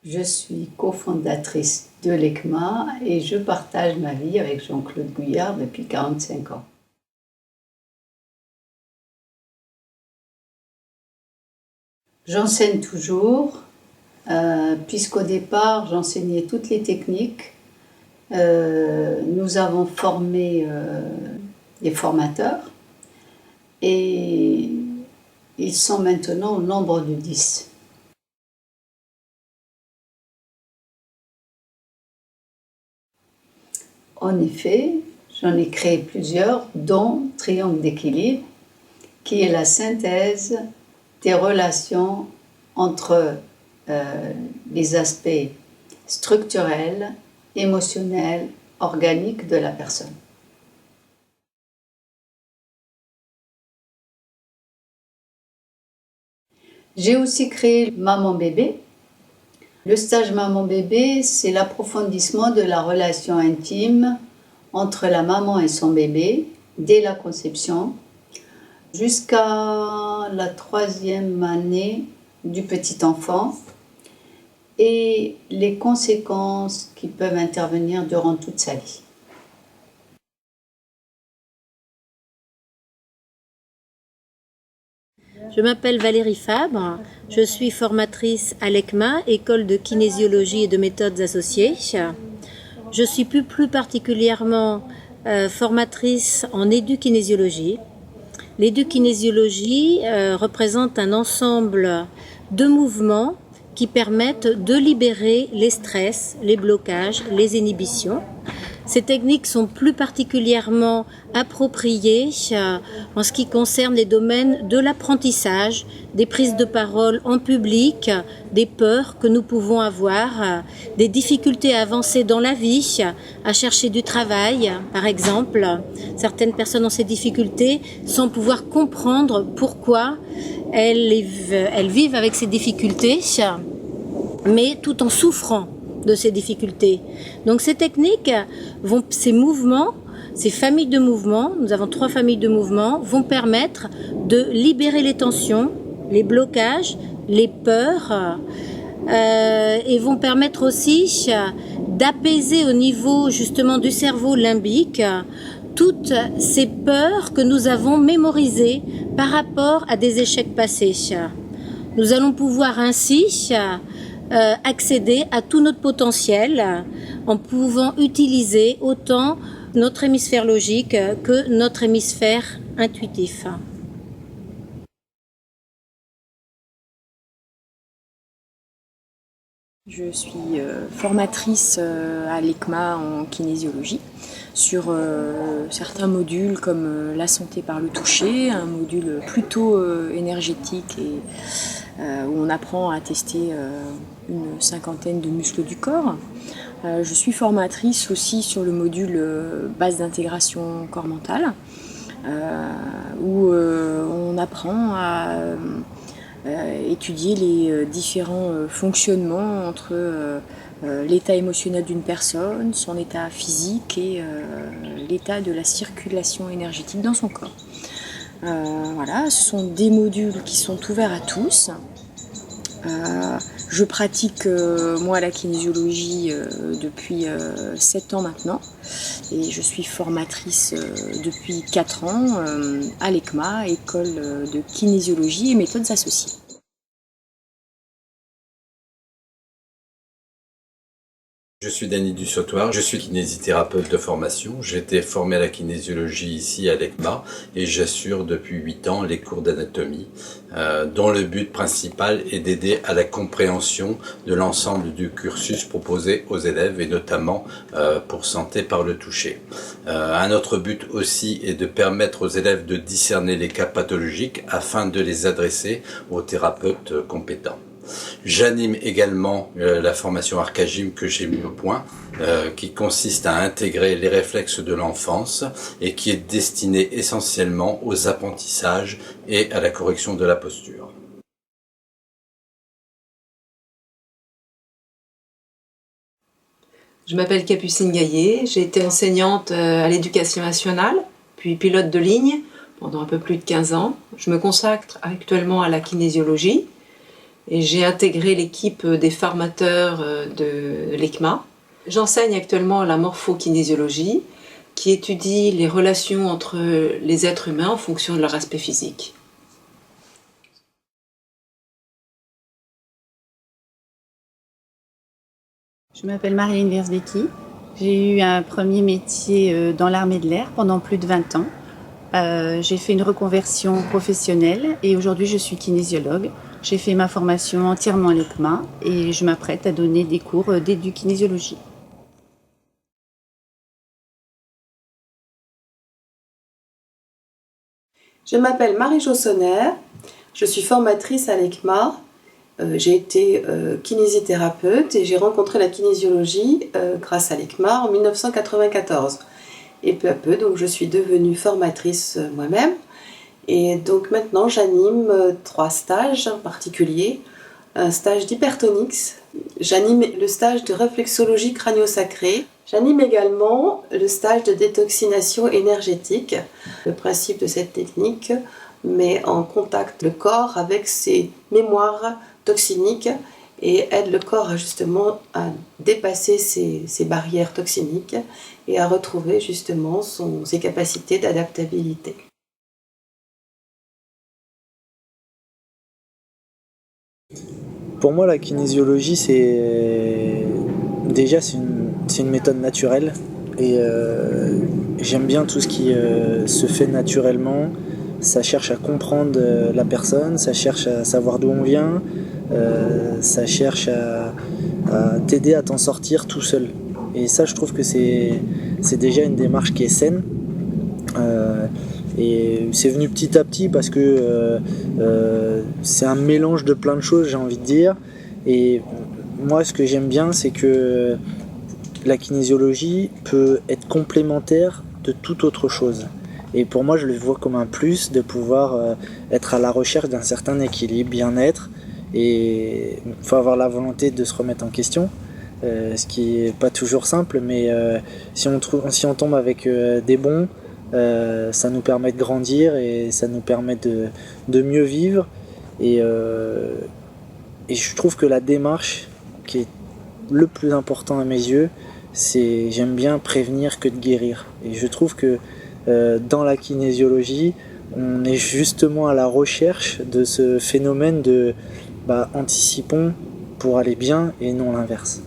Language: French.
Je suis cofondatrice de l'ECMA et je partage ma vie avec Jean-Claude Gouillard depuis 45 ans. J'enseigne toujours, puisqu'au départ j'enseignais toutes les techniques. Nous avons formé des formateurs et ils sont maintenant au nombre de 10. En effet, j'en ai créé plusieurs, dont Triangle d'équilibre, qui est la synthèse des relations entre les aspects structurels, émotionnels, organiques de la personne. J'ai aussi créé Maman Bébé. Le stage Maman Bébé, c'est l'approfondissement de la relation intime entre la maman et son bébé dès la conception jusqu'à la 3e année du petit enfant et les conséquences qui peuvent intervenir durant toute sa vie. Je m'appelle Valérie Fabre, je suis formatrice à l'ECMA, École de kinésiologie et de méthodes associées. Je suis plus particulièrement formatrice en édukinésiologie. L'édukinésiologie représente un ensemble de mouvements qui permettent de libérer les stress, les blocages, les inhibitions. Ces techniques sont plus particulièrement appropriées en ce qui concerne les domaines de l'apprentissage, des prises de parole en public, des peurs que nous pouvons avoir, des difficultés à avancer dans la vie, à chercher du travail, par exemple. Certaines personnes ont ces difficultés sans pouvoir comprendre pourquoi elles vivent avec ces difficultés, mais tout en souffrant de ces difficultés. Donc ces techniques, ces mouvements, ces familles de mouvements, nous avons 3 familles de mouvements, vont permettre de libérer les tensions, les blocages, les peurs, et vont permettre aussi d'apaiser au niveau justement du cerveau limbique toutes ces peurs que nous avons mémorisées par rapport à des échecs passés. Nous allons pouvoir ainsi accéder à tout notre potentiel en pouvant utiliser autant notre hémisphère logique que notre hémisphère intuitif. Je suis formatrice à l'ECMA en kinésiologie sur certains modules comme la santé par le toucher, un module plutôt énergétique et où on apprend à tester une 50aine de muscles du corps. Je suis formatrice aussi sur le module base d'intégration corps-mental où on apprend à étudier les différents fonctionnements entre l'état émotionnel d'une personne, son état physique et l'état de la circulation énergétique dans son corps. Voilà, ce sont des modules qui sont ouverts à tous. Je pratique moi la kinésiologie depuis 7 ans maintenant et je suis formatrice depuis 4 ans à l'ECMA, École de kinésiologie et méthodes associées. Je suis Denis Dussautoir, je suis kinésithérapeute de formation. J'ai été formé à la kinésiologie ici à l'ECMA et j'assure depuis 8 ans les cours d'anatomie dont le but principal est d'aider à la compréhension de l'ensemble du cursus proposé aux élèves et notamment pour santé par le toucher. Un autre but aussi est de permettre aux élèves de discerner les cas pathologiques afin de les adresser aux thérapeutes compétents. J'anime également la formation Arcagym que j'ai mis au point, qui consiste à intégrer les réflexes de l'enfance et qui est destinée essentiellement aux apprentissages et à la correction de la posture. Je m'appelle Capucine Gaillet, j'ai été enseignante à l'Éducation nationale, puis pilote de ligne pendant un peu plus de 15 ans. Je me consacre actuellement à la kinésiologie et j'ai intégré l'équipe des formateurs de l'ECMA. J'enseigne actuellement la morphokinésiologie, qui étudie les relations entre les êtres humains en fonction de leur aspect physique. Je m'appelle Marilyn Versbecki. J'ai eu un premier métier dans l'armée de l'air pendant plus de 20 ans. J'ai fait une reconversion professionnelle et aujourd'hui je suis kinésiologue. J'ai fait ma formation entièrement à l'ECMA et je m'apprête à donner des cours d'édukinésiologie. Je m'appelle Marie-Jo Sonner, je suis formatrice à l'ECMA. J'ai été kinésithérapeute et j'ai rencontré la kinésiologie grâce à l'ECMA en 1994. Et peu à peu, donc, je suis devenue formatrice moi-même. Et donc maintenant, j'anime 3 stages en particulier. Un stage d'hypertonix, j'anime le stage de réflexologie crânio-sacrée. J'anime également le stage de détoxination énergétique. Le principe de cette technique met en contact le corps avec ses mémoires toxiniques et aide le corps justement à dépasser ces barrières toxiniques et à retrouver justement ses capacités d'adaptabilité. Pour moi, la kinésiologie, c'est une méthode naturelle et j'aime bien tout ce qui se fait naturellement. Ça cherche à comprendre la personne, ça cherche à savoir d'où on vient, ça cherche à t'aider à t'en sortir tout seul. Et ça, je trouve que c'est déjà une démarche qui est saine. Et c'est venu petit à petit parce que c'est un mélange de plein de choses, j'ai envie de dire. Et moi, ce que j'aime bien, c'est que la kinésiologie peut être complémentaire de toute autre chose. Et pour moi, je le vois comme un plus de pouvoir être à la recherche d'un certain équilibre, bien-être. Et il faut avoir la volonté de se remettre en question, ce qui n'est pas toujours simple. Mais si on tombe avec des bons, ça nous permet de grandir et ça nous permet de mieux vivre. Et je trouve que la démarche qui est le plus important à mes yeux, c'est j'aime bien prévenir que de guérir. Et je trouve que dans la kinésiologie, on est justement à la recherche de ce phénomène de anticipons pour aller bien et non l'inverse.